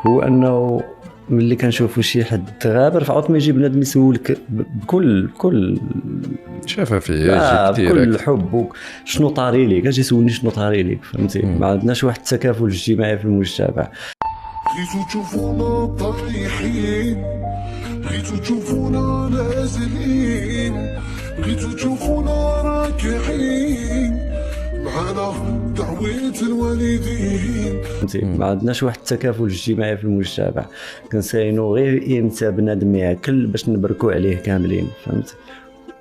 هو انه ملي كنشوفوا شي حد غابر فعاود ما يجي بنادم يسولك بكل شفافيه جد بكل ديريكت. حب شنو طاري ليك، اجي سولني شنو طاري ليك، فهمتي؟ ما عندناش واحد التكافل اجتماعي في المجتمع. بغيتو تشوفونا طايحين، بغيتو تشوفونا نازلين، بغيتو تشوفونا راكعين معانا دعوة الوالدين. فهمتي؟ ما عندناش واحد التكافل اجتماعي في المجتمع، كنساينو غير امتى بنادم ياكل باش نبركوا عليه كاملين، فهمت؟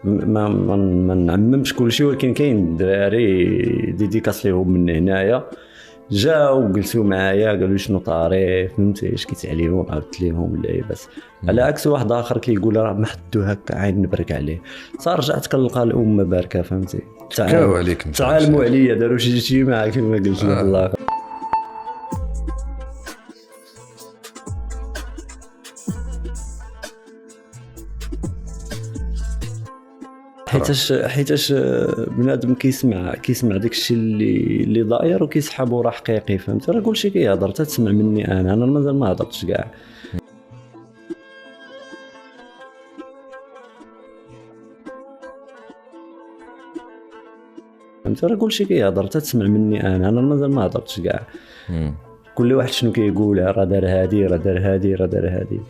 ما نعممش كلشي، ولكن كاين الدراري ديديكاس ليهم من هنايا جاو جلسوا معايا قالوا شنو طاري، فهمتي؟ اش كيتعلموا، عاودت ليهم لاباس. على عكس واحد اخر كيقول راه ما حدو هكا عين نبرك عليه، صار رجعت كنلقى الامه باركه، فهمتي؟ تكاو عليك انت، تعالموا عليا، داروا شي اجتماع كما قلت لك الله. حيتاش بنادم كيسمع داك الشيء اللي داير وكيسحبه راه حقيقي، فهمت؟ راه كلشي كيهضر، تسمع مني انا مازال ما هضرتش كاع، فهمت؟ راه كلشي كيهضر، تسمع مني انا مازال ما هضرتش كاع. كل واحد شنو كيقول، راه دار هادي راه دار هادي راه دار هادي.